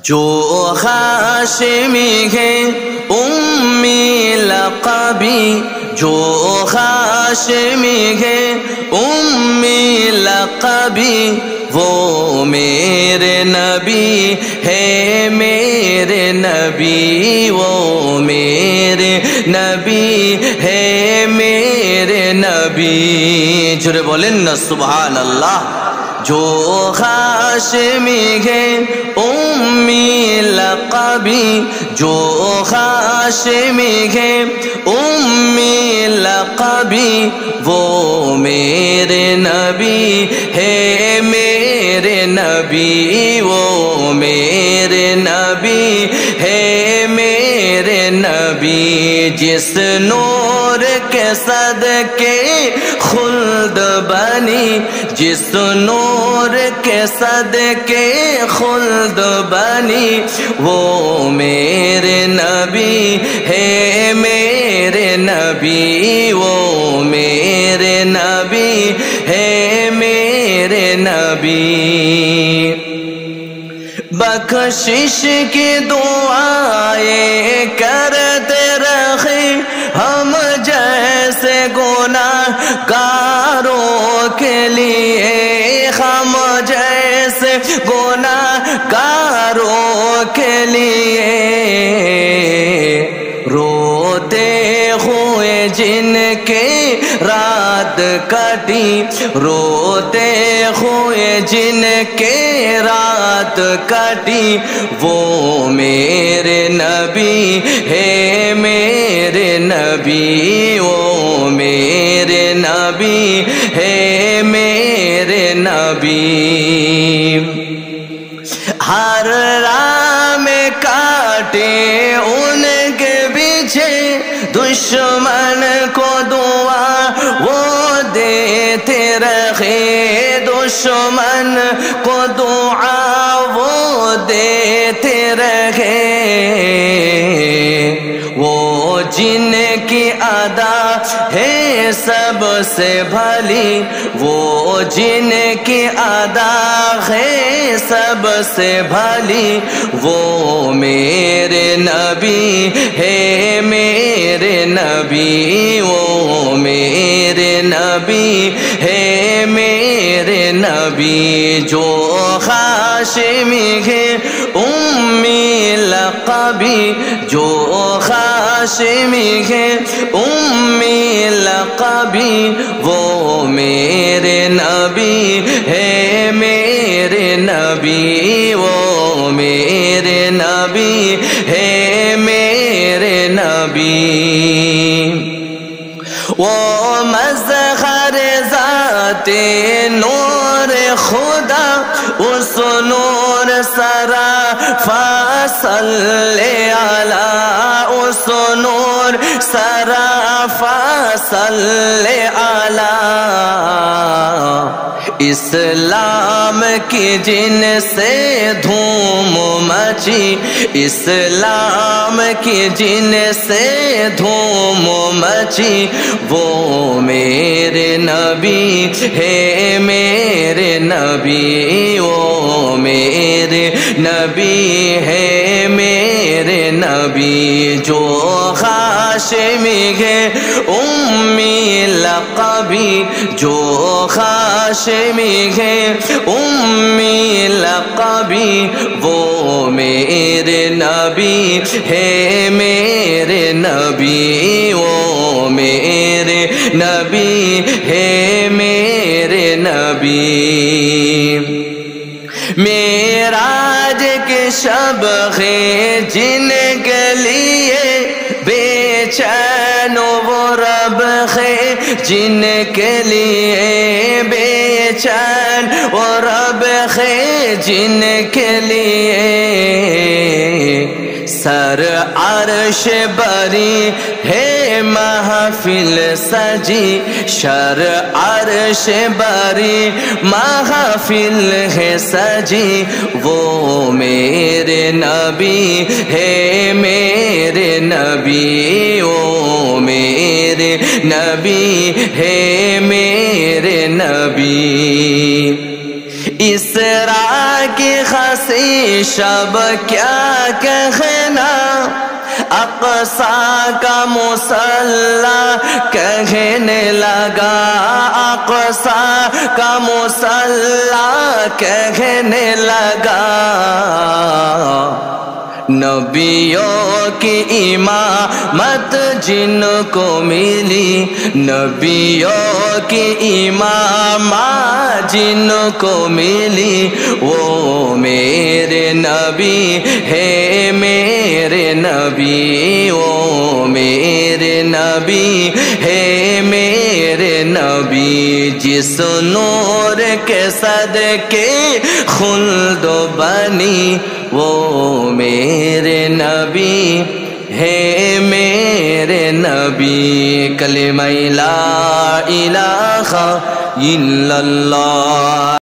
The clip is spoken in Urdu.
جو ہاشمی ہے امی لقبی، جو ہاشمی ہے امی لقبی، وہ میرے نبی ہے میرے نبی، وہ میرے نبی ہے میرے نبی۔ جھرے بولیں نا سبحان اللہ۔ جو ہاشمی ہے امی لقبی، جو ہاشمی ہے امی لقبی، وہ میرے نبی ہے میرے نبی، وہ میرے نبی ہے میرے نبی۔ جس نور کے صدقے خلد بنی، جس نور کے صدقے خلد بنی، وہ میرے نبی ہے میرے نبی، وہ میرے نبی ہے میرے نبی۔ بخشش کی دعائیں کرتے رہے ہم جیسے گناہ گاروں کے لیے، ہم جیسے گناہ گاروں کے لیے، روتے ہوئے جن کے رات کٹی، روتے ہوئے جن کے رات کٹی، وہ میرے نبی ہے میرے نبی، وہ میرے نبی ہے میرے نبی۔ ہر راہ میں کاٹے ان کے پیچھے، دشمن کو دعا وہ دیتے رہے، دشمن کو دعا وہ دیتے رہے، وہ جن کی ادا ہے سب سے بھلی، وہ جن کی ادا ہے سب سے بھلی، وہ میرے نبی ہے میرے نبی، وہ میرے نبی ہے میرے نبی۔ جو ہاشمی ہے امی لقبی، جو ہاشمی ہے امی لقبی، وہ میرے نبی ہے میرے نبی، وہ میرے نبی ہے میرے نبی۔ وہ مظہر ذات نور خدا، اس نور سراپا صلی علی، اس نور سراپا صلی علی۔ اسلام کی جن سے دھوم مچی، اسلام کی جن سے دھوم مچی، وہ میرے نبی ہے میرے نبی، وہ میرے نبی ہے میرے نبی۔ جو ہاشمی ہے امی لقبی، جو ہاشمی ہے امی لقبی، وہ میرے نبی ہے میرے نبی، وہ میرے نبی ہے میرے نبی۔ معراج کے شب ہے جن کے لیے بے چین وہ رب ہے، جن کے لیے بے چین وہ رب ہے، جن کے لیے سر عرش بری ہے محفل سجی، شر عرش بری محفل ہے سجی، وہ میرے نبی ہے میرے نبی، وہ میرے نبی ہے میرے نبی۔ اسراء کی کی خسی شب کیا کہنا، اقصی کا مصلی کہنے لگا، اقصی کا مصلی کہنے لگا، نبیوں کی امامت جن کو ملی، نبیوں کی امامت جن کو ملی، وہ میرے نبی ہے میرے نبی، وہ میرے نبی ہے میرے نبی، جس نور کے صدقے خلد بنی، وہ میرے نبی ہے میرے نبی۔ کلمہ لا الہ الا اللہ۔